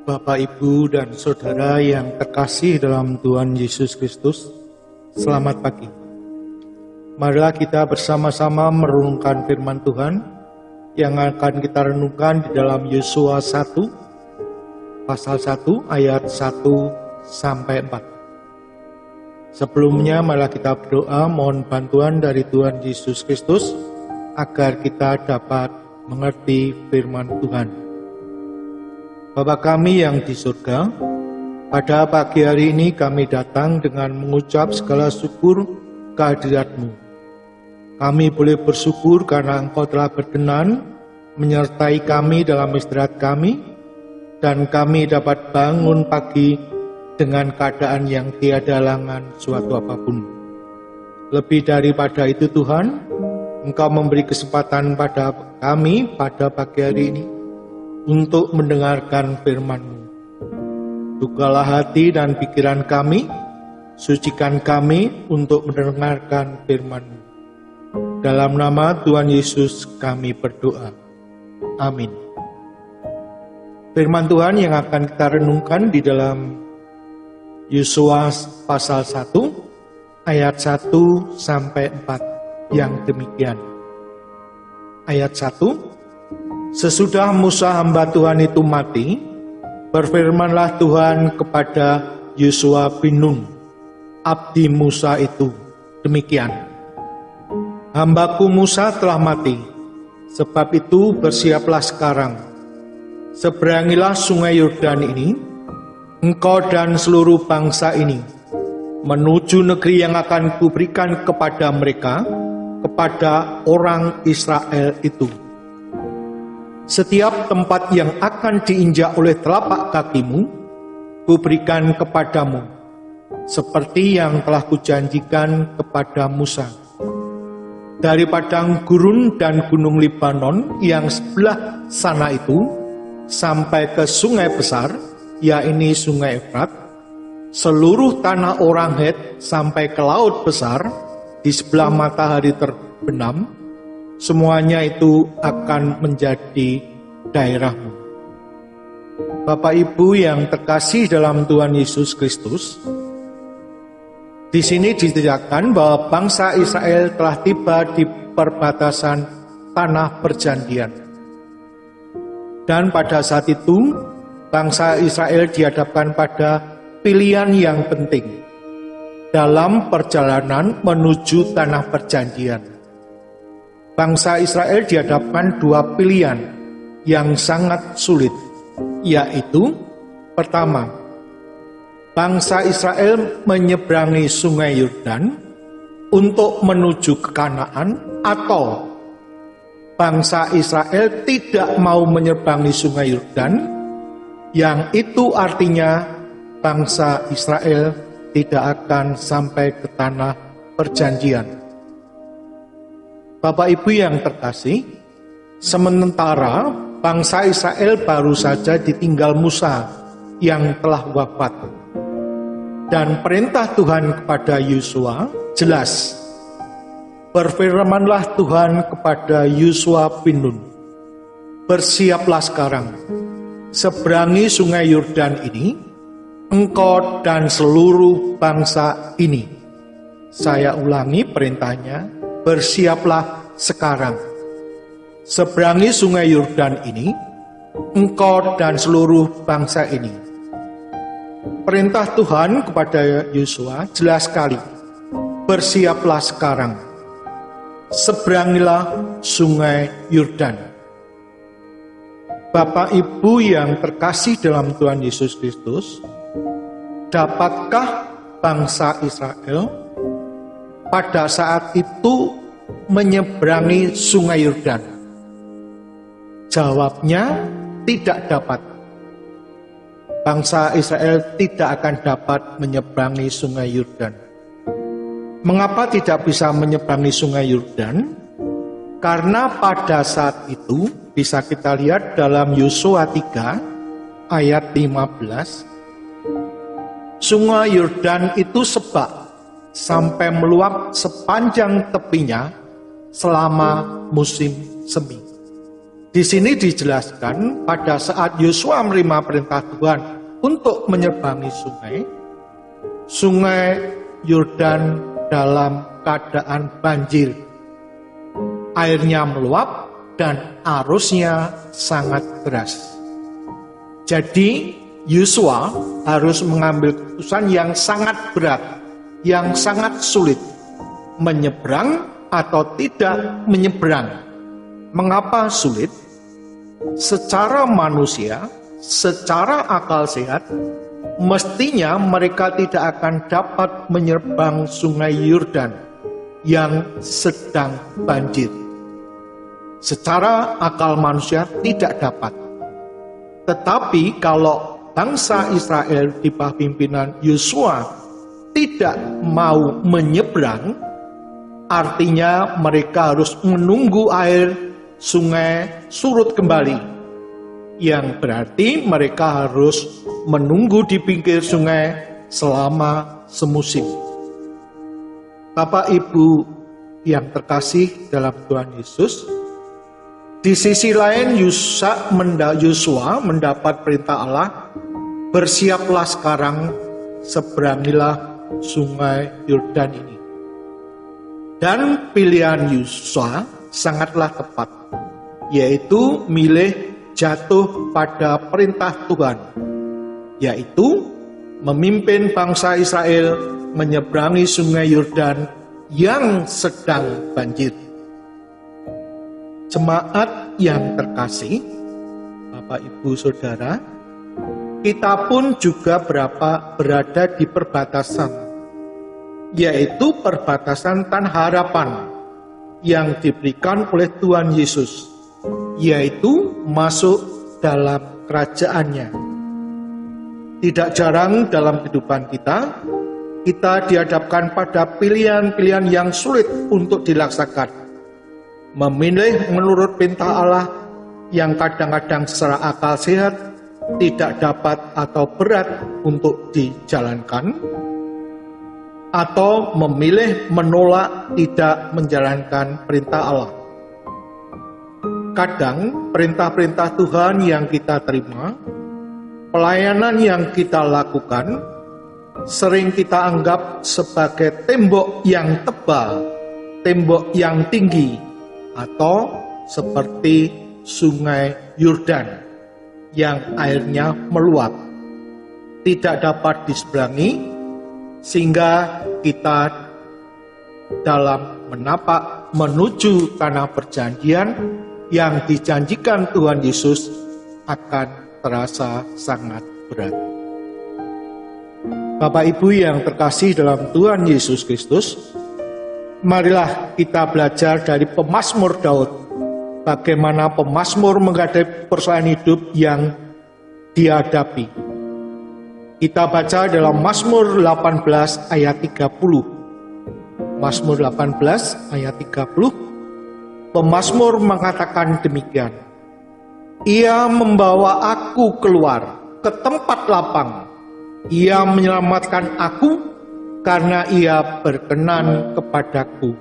Bapak, Ibu, dan Saudara yang terkasih dalam Tuhan Yesus Kristus, selamat pagi. Marilah kita bersama-sama merenungkan firman Tuhan yang akan kita renungkan di dalam Yosua 1, pasal 1, ayat 1-4. Sebelumnya, marilah kita berdoa mohon bantuan dari Tuhan Yesus Kristus agar kita dapat mengerti firman Tuhan. Bapa kami yang di surga, pada pagi hari ini kami datang dengan mengucap segala syukur kehadirat-Mu. Kami boleh bersyukur karena Engkau telah berkenan menyertai kami dalam istirahat kami, dan kami dapat bangun pagi dengan keadaan yang tiada halangan suatu apapun. Lebih daripada itu Tuhan, Engkau memberi kesempatan pada kami pada pagi hari ini untuk mendengarkan firman-Mu. Bukalah hati dan pikiran kami, sucikan kami untuk mendengarkan firman-Mu. Dalam nama Tuhan Yesus kami berdoa. Amin. Firman Tuhan yang akan kita renungkan di dalam Yosua pasal 1 ayat 1-4 yang demikian. Ayat 1, sesudah Musa hamba Tuhan itu mati, berfirmanlah Tuhan kepada Yosua bin Nun, abdi Musa itu, demikian. Hambaku Musa telah mati, sebab itu bersiaplah sekarang. Seberangilah sungai Yordan ini, engkau dan seluruh bangsa ini, menuju negeri yang akan kuberikan kepada mereka, kepada orang Israel itu. Setiap tempat yang akan diinjak oleh telapak kakimu, kuberikan kepadamu, seperti yang telah kujanjikan kepada Musa. Dari padang gurun dan gunung Libanon yang sebelah sana itu, sampai ke sungai besar, yaitu sungai Efrat, seluruh tanah orang Het sampai ke laut besar, di sebelah matahari terbenam, semuanya itu akan menjadi daerahmu. Bapak Ibu yang terkasih dalam Tuhan Yesus Kristus, di sini diceritakan bahwa bangsa Israel telah tiba di perbatasan tanah perjanjian. Dan pada saat itu, bangsa Israel dihadapkan pada pilihan yang penting dalam perjalanan menuju tanah perjanjian. Bangsa Israel dihadapkan dua pilihan yang sangat sulit, yaitu pertama, bangsa Israel menyeberangi sungai Yordan untuk menuju ke Kanaan, atau bangsa Israel tidak mau menyeberangi sungai Yordan, yang itu artinya bangsa Israel tidak akan sampai ke tanah perjanjian. Bapak Ibu yang terkasih, sementara bangsa Israel baru saja ditinggal Musa yang telah wafat. Dan perintah Tuhan kepada Yosua jelas. Berfirmanlah Tuhan kepada Yosua bin Nun, bersiaplah sekarang, seberangi sungai Yordan ini, engkau dan seluruh bangsa ini. Saya ulangi perintahnya, bersiaplah sekarang. Seberangi sungai Yordan ini, engkau dan seluruh bangsa ini. Perintah Tuhan kepada Yosua jelas sekali. Bersiaplah sekarang. Seberangilah sungai Yordan. Bapak Ibu yang terkasih dalam Tuhan Yesus Kristus, dapatkah bangsa Israel pada saat itu menyeberangi sungai Yordan? Jawabnya tidak dapat. Bangsa Israel tidak akan dapat menyeberangi sungai Yordan. Mengapa tidak bisa menyeberangi sungai Yordan? Karena pada saat itu bisa kita lihat dalam Yosua 3 ayat 15, sungai Yordan itu sebak sampai meluap sepanjang tepinya selama musim semi. Di sini dijelaskan pada saat Yosua menerima perintah Tuhan untuk menyeberangi sungai Yordan dalam keadaan banjir. Airnya meluap dan arusnya sangat deras. Jadi Yosua harus mengambil keputusan yang sangat berat, yang sangat sulit, menyeberang atau tidak menyeberang. Mengapa sulit? Secara manusia, secara akal sehat, mestinya mereka tidak akan dapat menyeberang sungai Yordan yang sedang banjir. Secara akal manusia tidak dapat. Tetapi kalau bangsa Israel di bawah pimpinan Yosua tidak mau menyeberang, artinya mereka harus menunggu air sungai surut kembali. Yang berarti mereka harus menunggu di pinggir sungai selama semusim. Bapak Ibu yang terkasih dalam Tuhan Yesus, di sisi lain Yosua mendapat perintah Allah, bersiaplah sekarang, seberangilah sungai Yordan ini. Dan pilihan Yosua sangatlah tepat, yaitu milih jatuh pada perintah Tuhan, yaitu memimpin bangsa Israel menyeberangi sungai Yordan yang sedang banjir. Jemaat yang terkasih, Bapak Ibu Saudara, kita pun juga berada di perbatasan, yaitu perbatasan Tanah Harapan yang diberikan oleh Tuhan Yesus, yaitu masuk dalam kerajaannya. Tidak jarang dalam kehidupan kita dihadapkan pada pilihan-pilihan yang sulit untuk dilaksanakan. Memilih menurut perintah Allah yang kadang-kadang secara akal sehat tidak dapat atau berat untuk dijalankan, atau memilih menolak tidak menjalankan perintah Allah. Kadang perintah-perintah Tuhan yang kita terima, pelayanan yang kita lakukan, sering kita anggap sebagai tembok yang tebal, tembok yang tinggi, atau seperti sungai Yordan yang airnya meluap, tidak dapat diseberangi, sehingga kita dalam menapak menuju tanah perjanjian yang dijanjikan Tuhan Yesus akan terasa sangat berat. Bapak Ibu yang terkasih dalam Tuhan Yesus Kristus, marilah kita belajar dari pemazmur Daud, bagaimana pemazmur menghadapi persoalan hidup yang dihadapi. Kita baca dalam Mazmur 18 ayat 30. Mazmur 18 ayat 30, pemazmur mengatakan demikian: Ia membawa aku keluar ke tempat lapang, Ia menyelamatkan aku karena Ia berkenan kepadaku.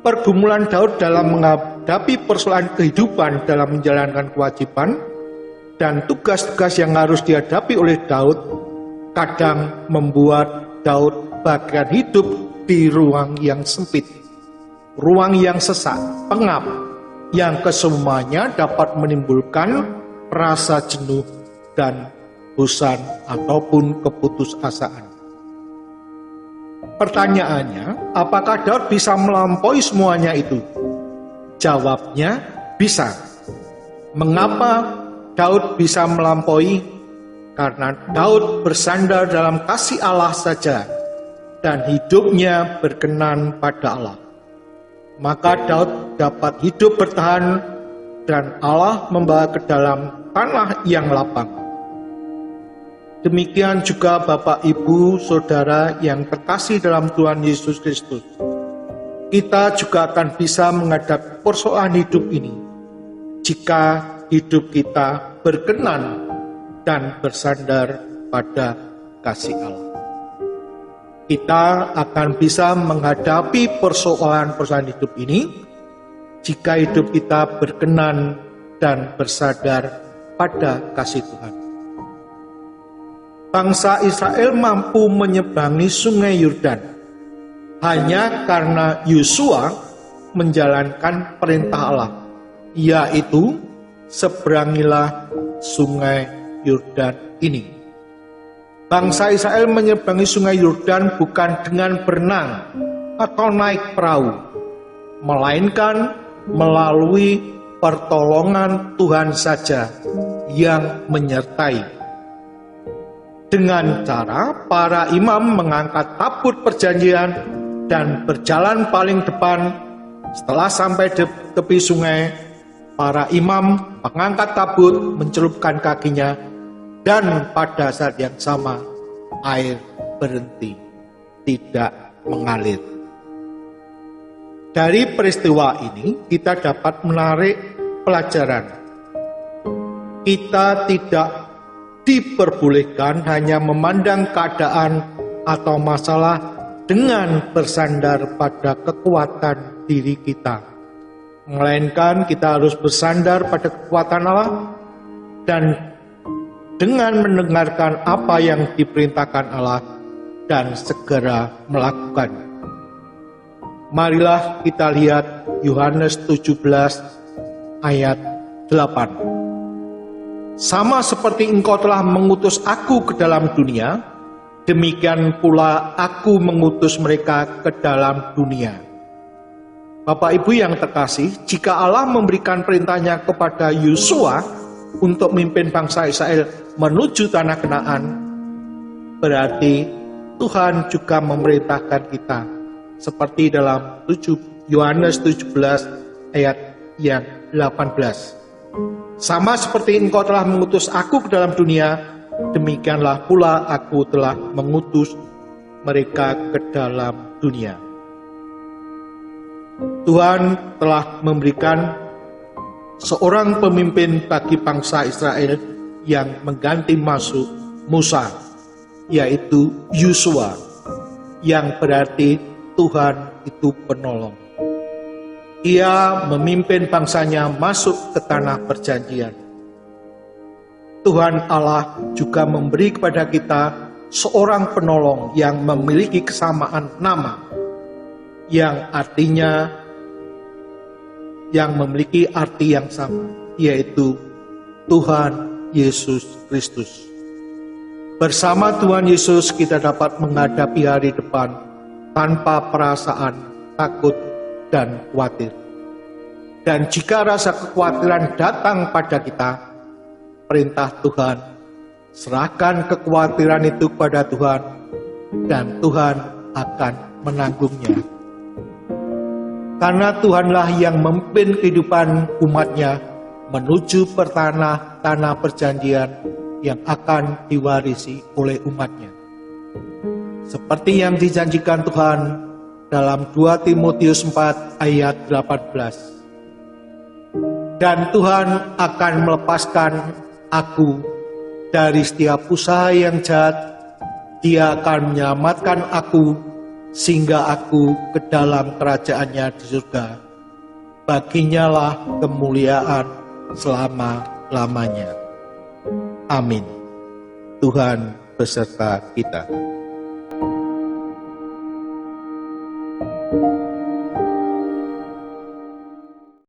Pergumulan Daud dalam menghadapi persoalan kehidupan dalam menjalankan kewajiban dan tugas-tugas yang harus dihadapi oleh Daud kadang membuat Daud bagian hidup di ruang yang sempit, ruang yang sesak, pengap, yang kesemuanya dapat menimbulkan rasa jenuh dan bosan ataupun keputusasaan. Pertanyaannya, apakah Daud bisa melampaui semuanya itu? Jawabnya, bisa. Mengapa Daud bisa melampaui? Karena Daud bersandar dalam kasih Allah saja dan hidupnya berkenan pada Allah. Maka Daud dapat hidup bertahan dan Allah membawa ke dalam tanah yang lapang. Demikian juga Bapak, Ibu, Saudara yang terkasih dalam Tuhan Yesus Kristus. Kita juga akan bisa menghadapi persoalan hidup ini jika hidup kita berkenan dan bersandar pada kasih Allah. Kita akan bisa menghadapi persoalan hidup ini jika hidup kita berkenan dan bersandar pada kasih Tuhan. Bangsa Israel mampu menyeberangi sungai Yordan hanya karena Yosua menjalankan perintah Allah, yaitu seberangilah sungai Yordan ini. Bangsa Israel menyeberangi sungai Yordan bukan dengan berenang atau naik perahu, melainkan melalui pertolongan Tuhan saja yang menyertai. Dengan cara para imam mengangkat tabut perjanjian dan berjalan paling depan. Setelah sampai di tepi sungai, para imam mengangkat tabut, mencelupkan kakinya, dan pada saat yang sama air berhenti, tidak mengalir. Dari peristiwa ini kita dapat menarik pelajaran. Kita tidak diperbolehkan hanya memandang keadaan atau masalah dengan bersandar pada kekuatan diri kita, melainkan kita harus bersandar pada kekuatan Allah dan dengan mendengarkan apa yang diperintahkan Allah dan segera melakukan. Marilah kita lihat Yohanes 17 ayat 8. Sama seperti engkau telah mengutus aku ke dalam dunia, demikian pula aku mengutus mereka ke dalam dunia. Bapak Ibu yang terkasih, jika Allah memberikan perintahnya kepada Yosua untuk memimpin bangsa Israel menuju tanah Kanaan, berarti Tuhan juga memerintahkan kita seperti dalam Yohanes 17 ayat yang 18. Sama seperti engkau telah mengutus aku ke dalam dunia, demikianlah pula aku telah mengutus mereka ke dalam dunia. Tuhan telah memberikan seorang pemimpin bagi bangsa Israel yang mengganti Musa, yaitu Yosua, yang berarti Tuhan itu penolong. Ia memimpin bangsanya masuk ke tanah perjanjian. Tuhan Allah juga memberi kepada kita seorang penolong yang memiliki kesamaan nama, yang artinya yang memiliki arti yang sama, yaitu Tuhan Yesus Kristus. Bersama Tuhan Yesus kita dapat menghadapi hari depan tanpa perasaan takut dan khawatir. Dan jika rasa kekhawatiran datang pada kita, perintah Tuhan, serahkan kekhawatiran itu kepada Tuhan, dan Tuhan akan menanggungnya. Karena Tuhanlah yang memimpin kehidupan umatnya menuju tanah perjanjian yang akan diwarisi oleh umatnya. Seperti yang dijanjikan Tuhan dalam 2 Timotius 4 ayat 18. Dan Tuhan akan melepaskan aku dari setiap usaha yang jahat. Dia akan menyelamatkan aku sehingga aku ke dalam kerajaan-Nya di surga. Baginya lah kemuliaan selama-lamanya. Amin. Tuhan beserta kita.